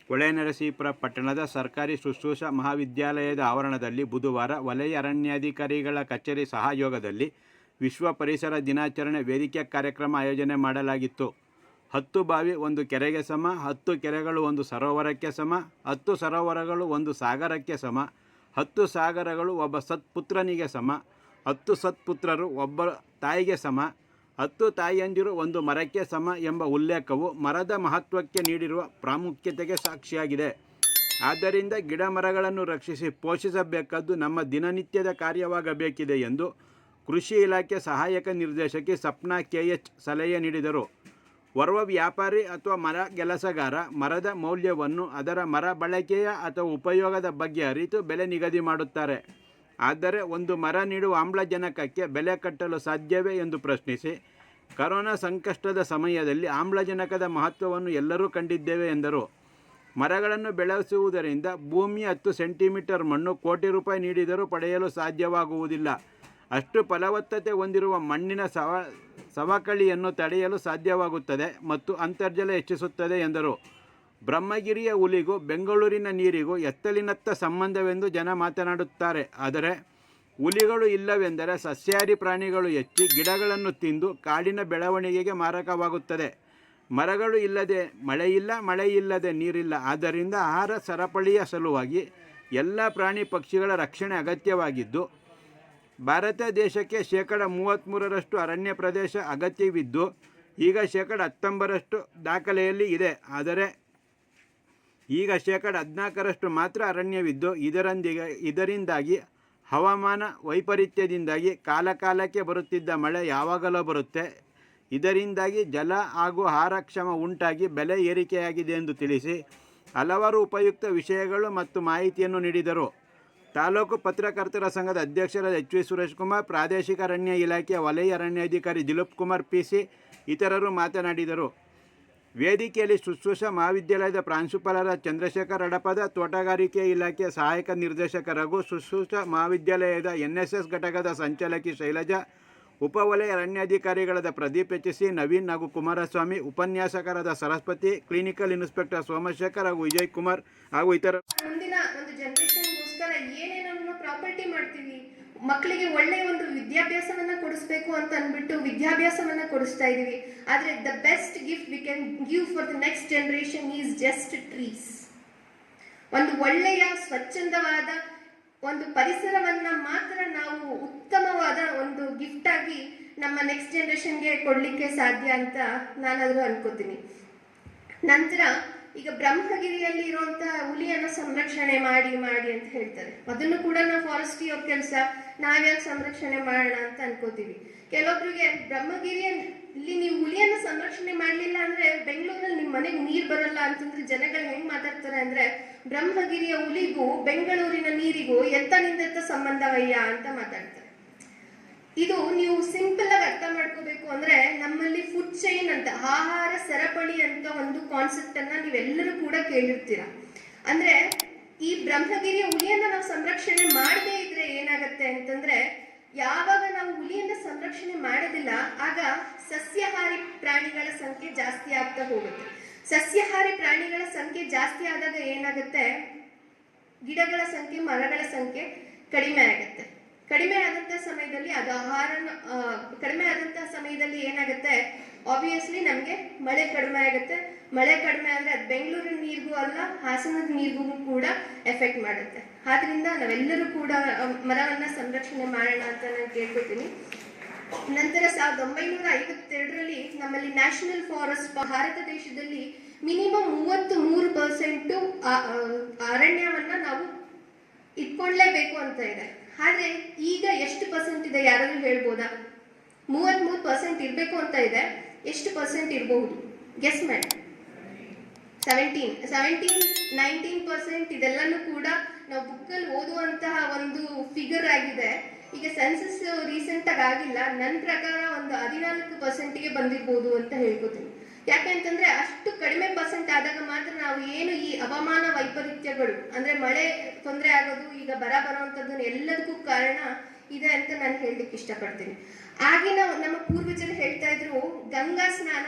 ಹೊಳೆನರಸೀಪುರ ಪಟ್ಟಣದ ಸರ್ಕಾರಿ ಶುಶ್ರೂಷಾ ಮಹಾವಿದ್ಯಾಲಯದ ಆವರಣದಲ್ಲಿ ಬುಧವಾರ ವಲಯ ಅರಣ್ಯಾಧಿಕಾರಿಗಳ ಕಚೇರಿ ಸಹಯೋಗದಲ್ಲಿ ವಿಶ್ವ ಪರಿಸರ ದಿನಾಚರಣೆ ವೇದಿಕೆ ಕಾರ್ಯಕ್ರಮ ಆಯೋಜನೆ ಮಾಡಲಾಗಿತ್ತು. 10 ಬಾವಿ ಒಂದು ಕೆರೆಗೆ ಸಮ, 10 ಕೆರೆಗಳು ಒಂದು ಸರೋವರಕ್ಕೆ ಸಮ, 10 ಸರೋವರಗಳು ಒಂದು ಸಾಗರಕ್ಕೆ ಸಮ, 10 ಸಾಗರಗಳು ಒಬ್ಬ ಸತ್ಪುತ್ರನಿಗೆ ಸಮ, 10 ಸತ್ಪುತ್ರರು ಒಬ್ಬ ತಾಯಿಗೆ ಸಮ, 10 ತಾಯಿಯಂದಿರು ಒಂದು ಮರಕ್ಕೆ ಸಮ ಎಂಬ ಉಲ್ಲೇಖವು ಮರದ ಮಹತ್ವಕ್ಕೆ ನೀಡಿರುವ ಪ್ರಾಮುಖ್ಯತೆಗೆ ಸಾಕ್ಷಿಯಾಗಿದೆ. ಆದ್ದರಿಂದ ಗಿಡ ಮರಗಳನ್ನು ರಕ್ಷಿಸಿ ಪೋಷಿಸಬೇಕಾದ್ದು ನಮ್ಮ ದಿನನಿತ್ಯದ ಕಾರ್ಯವಾಗಬೇಕಿದೆ ಎಂದು ಕೃಷಿ ಇಲಾಖೆ ಸಹಾಯಕ ನಿರ್ದೇಶಕಿ ಸಪ್ನಾ KH ಸಲಹೆ ನೀಡಿದರು. ಓರ್ವ ವ್ಯಾಪಾರಿ ಅಥವಾ ಮರ ಕೆಲಸಗಾರ ಮರದ ಮೌಲ್ಯವನ್ನು ಅದರ ಮರ ಬಳಕೆಯ ಅಥವಾ ಉಪಯೋಗದ ಬಗ್ಗೆ ಅರಿತು ಬೆಲೆ ನಿಗದಿ ಮಾಡುತ್ತಾರೆ. ಆದರೆ ಒಂದು ಮರ ನೀಡುವ ಆಮ್ಲಜನಕಕ್ಕೆ ಬೆಲೆ ಕಟ್ಟಲು ಸಾಧ್ಯವೇ ಎಂದು ಪ್ರಶ್ನಿಸಿ, ಕರೋನಾ ಸಂಕಷ್ಟದ ಸಮಯದಲ್ಲಿ ಆಮ್ಲಜನಕದ ಮಹತ್ವವನ್ನು ಎಲ್ಲರೂ ಕಂಡಿದ್ದೇವೆ ಎಂದರು. ಮರಗಳನ್ನು ಬೆಳೆಸುವುದರಿಂದ ಭೂಮಿಯ 10 ಸೆಂಟಿಮೀಟರ್ ಮಣ್ಣು ಕೋಟಿ ರೂಪಾಯಿ ನೀಡಿದರೂ ಪಡೆಯಲು ಸಾಧ್ಯವಾಗುವುದಿಲ್ಲ. ಅಷ್ಟು ಫಲವತ್ತತೆ ಹೊಂದಿರುವ ಮಣ್ಣಿನ ಸವಕಳಿಯನ್ನು ತಡೆಯಲು ಸಾಧ್ಯವಾಗುತ್ತದೆ ಮತ್ತು ಅಂತರ್ಜಲ ಹೆಚ್ಚಿಸುತ್ತದೆ ಎಂದರು. ಬ್ರಹ್ಮಗಿರಿಯ ಹುಲಿಗೂ ಬೆಂಗಳೂರಿನ ನೀರಿಗೂ ಎತ್ತಲಿನತ್ತ ಸಂಬಂಧವೆಂದು ಜನ ಮಾತನಾಡುತ್ತಾರೆ. ಆದರೆ ಹುಲಿಗಳು ಇಲ್ಲವೆಂದರೆ ಸಸ್ಯಾಹಾರಿ ಪ್ರಾಣಿಗಳು ಹೆಚ್ಚಿ ಗಿಡಗಳನ್ನು ತಿಂದು ಕಾಡಿನ ಬೆಳವಣಿಗೆಗೆ ಮಾರಕವಾಗುತ್ತದೆ. ಮರಗಳು ಇಲ್ಲದೆ ಮಳೆಯಿಲ್ಲ, ಮಳೆಯಿಲ್ಲದೆ ನೀರಿಲ್ಲ. ಆದ್ದರಿಂದ ಆಹಾರ ಸರಪಳಿಯ ಸಲುವಾಗಿ ಎಲ್ಲ ಪ್ರಾಣಿ ಪಕ್ಷಿಗಳ ರಕ್ಷಣೆ ಅಗತ್ಯವಾಗಿದ್ದು, ಭಾರತ ದೇಶಕ್ಕೆ 33% ಅರಣ್ಯ ಪ್ರದೇಶ ಅಗತ್ಯವಿದ್ದು ಈಗ 19% ದಾಖಲೆಯಲ್ಲಿ ಇದೆ. ಆದರೆ ಈಗ 14% ಮಾತ್ರ ಅರಣ್ಯವಿದ್ದು, ಇದರಿಂದಾಗಿ ಹವಾಮಾನ ವೈಪರೀತ್ಯದಿಂದಾಗಿ ಕಾಲಕಾಲಕ್ಕೆ ಬರುತ್ತಿದ್ದ ಮಳೆ ಯಾವಾಗಲೂ ಬರುತ್ತೆ. ಇದರಿಂದಾಗಿ ಜಲ ಹಾಗೂ ಆಹಾರಕ್ಷಾಮ ಉಂಟಾಗಿ ಬೆಲೆ ಏರಿಕೆಯಾಗಿದೆ ಎಂದು ತಿಳಿಸಿ ಹಲವಾರು ಉಪಯುಕ್ತ ವಿಷಯಗಳು ಮತ್ತು ಮಾಹಿತಿಯನ್ನು ನೀಡಿದರು. ತಾಲೂಕು ಪತ್ರಕರ್ತರ ಸಂಘದ ಅಧ್ಯಕ್ಷರಾದ HV ಸುರೇಶ್ ಕುಮಾರ್, ಪ್ರಾದೇಶಿಕ ಅರಣ್ಯ ಇಲಾಖೆಯ ವಲಯ ಅರಣ್ಯಾಧಿಕಾರಿ ದಿಲೀಪ್ ಕುಮಾರ್ PC ಇತರರು ಮಾತನಾಡಿದರು. ವೇದಿಕೆಯಲ್ಲಿ ಶುಶ್ರೂಷಾ ಮಹಾವಿದ್ಯಾಲಯದ ಪ್ರಾಂಶುಪಾಲರಾದ ಚಂದ್ರಶೇಖರ್ ಹಡಪದ, ತೋಟಗಾರಿಕೆ ಇಲಾಖೆಯ ಸಹಾಯಕ ನಿರ್ದೇಶಕ ರಘು, ಶುಶ್ರೂಷಾ ಮಹಾವಿದ್ಯಾಲಯದ NSS ಘಟಕದ ಸಂಚಾಲಕಿ ಶೈಲಜಾ, ಉಪವಲಯ ಅರಣ್ಯಾಧಿಕಾರಿಗಳಾದ ಪ್ರದೀಪ್ HC, ನವೀನ್ ಹಾಗೂ ಕುಮಾರಸ್ವಾಮಿ, ಉಪನ್ಯಾಸಕರಾದ ಸರಸ್ವತಿ, ಕ್ಲಿನಿಕಲ್ ಇನ್ಸ್ಪೆಕ್ಟರ್ ಸೋಮಶೇಖರ್ ಹಾಗೂ ವಿಜಯ್ ಕುಮಾರ್ ಹಾಗೂ ಇತರ. ಮುಂದಿನ ಒಂದು ಜನರೇಷನ್ಗೋಸ್ಕರ ಏನೇನನ್ನು ಪ್ರಾಪರ್ಟಿ ಮಾಡ್ತೀವಿ, ಮಕ್ಕಳಿಗೆ ಒಳ್ಳೆಯ ಒಂದು ವಿದ್ಯಾಭ್ಯಾಸವನ್ನ ಕೊಡಿಸ್ಬೇಕು ಅಂತ ಅಂದ್ಬಿಟ್ಟು ವಿದ್ಯಾಭ್ಯಾಸವನ್ನ ಕೊಡಿಸ್ತಾ ಇದೀವಿ. ಆದ್ರೆ the best gift we can give for the next generation is just trees. ಒಂದು ಒಳ್ಳೆಯ ಸ್ವಚ್ಛಂದವಾದ ಒಂದು ಪರಿಸರವನ್ನ ಮಾತ್ರ ನಾವು ಉತ್ತಮವಾದ ಒಂದು ಗಿಫ್ಟ್ ಆಗಿ ನಮ್ಮ ನೆಕ್ಸ್ಟ್ ಜನರೇಷನ್ಗೆ ಕೊಡ್ಲಿಕ್ಕೆ ಸಾಧ್ಯ ಅಂತ ನಾನಾದ್ರೂ ಅನ್ಕೋತೀನಿ. ನಂತರ ಈಗ ಬ್ರಹ್ಮಗಿರಿಯಲ್ಲಿ ಇರುವಂತಹ ಹುಲಿಯನ್ನು ಸಂರಕ್ಷಣೆ ಮಾಡಿ ಅಂತ ಹೇಳ್ತಾರೆ. ಅದನ್ನು ಕೂಡ ನಾವು ಫಾರೆಸ್ಟ್ರಿ ಅವ್ರ ಕೆಲಸ, ನಾವ್ಯಾಕೆ ಸಂರಕ್ಷಣೆ ಮಾಡೋಣ ಅಂತ ಅನ್ಕೋತೀವಿ. ಕೆಲವೊಬ್ರಿಗೆ ಬ್ರಹ್ಮಗಿರಿಯಲ್ಲಿ ನೀವು ಹುಲಿಯನ್ನು ಸಂರಕ್ಷಣೆ ಮಾಡಲಿಲ್ಲ ಅಂದ್ರೆ ಬೆಂಗಳೂರಲ್ಲಿ ನಿಮ್ಮ ಮನೆಗೆ ನೀರು ಬರಲ್ಲ ಅಂತಂದ್ರೆ ಜನಗಳು ಹೆಂಗ್ ಮಾತಾಡ್ತಾರೆ ಅಂದ್ರೆ, ಬ್ರಹ್ಮಗಿರಿಯ ಹುಲಿಗೂ ಬೆಂಗಳೂರಿನ ನೀರಿಗೂ ಎತ್ತನಿಂದೆತ್ತ ಸಂಬಂಧವಯ್ಯ ಅಂತ ಮಾತಾಡ್ತಾರೆ. ಇದು ನೀವು ಸಿಂಪಲ್ ಆಗಿ ಅರ್ಥ ಮಾಡ್ಕೋಬೇಕು ಅಂದ್ರೆ, ನಮ್ಮಲ್ಲಿ ಫುಡ್ ಚೈನ್ ಅಂತ, ಆಹಾರ ಸರಪಳಿ ಅಂತ ಒಂದು ಕಾನ್ಸೆಪ್ಟ್ ಅನ್ನ ನೀವೆಲ್ಲರೂ ಕೂಡ ಕೇಳಿರ್ತೀರ. ಅಂದ್ರೆ ಈ ಬ್ರಹ್ಮಗಿರಿಯ ಹುಲಿಯನ್ನ ನಾವು ಸಂರಕ್ಷಣೆ ಮಾಡದೇ ಇದ್ರೆ ಏನಾಗತ್ತೆ ಅಂತಂದ್ರೆ, ಯಾವಾಗ ನಾವು ಹುಲಿಯನ್ನ ಸಂರಕ್ಷಣೆ ಮಾಡೋದಿಲ್ಲ ಆಗ ಸಸ್ಯಾಹಾರಿ ಪ್ರಾಣಿಗಳ ಸಂಖ್ಯೆ ಜಾಸ್ತಿ ಆಗ್ತಾ ಹೋಗುತ್ತೆ. ಸಸ್ಯಾಹಾರಿ ಪ್ರಾಣಿಗಳ ಸಂಖ್ಯೆ ಜಾಸ್ತಿ ಆದಾಗ ಏನಾಗುತ್ತೆ, ಗಿಡಗಳ ಸಂಖ್ಯೆ, ಮರಗಳ ಸಂಖ್ಯೆ ಕಡಿಮೆ ಆಗುತ್ತೆ. ಕಡಿಮೆ ಆದಂತ ಸಮಯದಲ್ಲಿ ಅದು ಕಡಿಮೆ ಆದಂತಹ ಸಮಯದಲ್ಲಿ ಏನಾಗುತ್ತೆ, ಆಬ್ವಿಯಸ್ಲಿ ನಮ್ಗೆ ಮಳೆ ಕಡಿಮೆ ಆಗುತ್ತೆ. ಮಳೆ ಕಡಿಮೆ ಅಂದ್ರೆ ಅದು ಬೆಂಗಳೂರಿನ ನೀರಿಗೂ ಅಲ್ಲ, ಹಾಸನದ ನೀರಿಗೂ ಕೂಡ ಎಫೆಕ್ಟ್ ಮಾಡುತ್ತೆ. ಆದ್ರಿಂದ ನಾವೆಲ್ಲರೂ ಕೂಡ ಮರವನ್ನ ಸಂರಕ್ಷಣೆ ಮಾಡೋಣ ಅಂತ ನಾನು ಕೇಳ್ಕೊತೀನಿ. ನಂತರ 1952ರಲ್ಲಿ ನಮ್ಮಲ್ಲಿ ನ್ಯಾಷನಲ್ ಫಾರೆಸ್ಟ್, ಭಾರತ ದೇಶದಲ್ಲಿ ಮಿನಿಮಮ್ 33% ಅರಣ್ಯವನ್ನ ನಾವು ಇಟ್ಕೊಳ್ಳೇಬೇಕು ಅಂತ ಇದೆ. ಆದ್ರೆ ಈಗ ಎಷ್ಟು ಪರ್ಸೆಂಟ್ ಇದೆ ಯಾರಾದ್ರೂ ಹೇಳ್ಬೋದಾ? 33% ಇರ್ಬೇಕು ಅಂತ ಇದೆ. ಎಷ್ಟು ಪರ್ಸೆಂಟ್ ಇರಬಹುದು ಗೆಸ್ ಮಾಡಿ? 19% ಇದೆಲ್ಲನೂ ಕೂಡ ನಾವು ಬುಕ್ಕಲ್ಲಿ ಓದುವಂತಹ ಒಂದು ಫಿಗರ್ ಆಗಿದೆ. ಈಗ ಸೆನ್ಸಸ್ ರೀಸೆಂಟ್ ಆಗಿ ಆಗಿಲ್ಲ, ನನ್ನ ಪ್ರಕಾರ ಒಂದು 14%ಗೆ ಬಂದಿರ್ಬೋದು ಅಂತ ಹೇಳ್ಕೊತೀನಿ. ಯಾಕೆಂತಂದ್ರೆ ಅಷ್ಟು ಕಡಿಮೆ ಪರ್ಸೆಂಟ್ ಆದಾಗ ಮಾತ್ರ ನಾವು ಏನು ಈ ಹವಾಮಾನ ವೈಪರೀತ್ಯಗಳು ಅಂದ್ರೆ ಮಳೆ ತೊಂದರೆ ಆಗೋದು, ಈಗ ಬರುವಂತದ್ದನ್ನು ಎಲ್ಲದಕ್ಕೂ ಕಾರಣ ಇದೆ ಅಂತ ನಾನು ಹೇಳಲಿಕ್ಕೆ ಇಷ್ಟಪಡ್ತೀನಿ. ಆಗಿನ ನಮ್ಮ ಪೂರ್ವಜರು ಹೇಳ್ತಾ ಇದ್ರು, ಗಂಗಾ ಸ್ನಾನ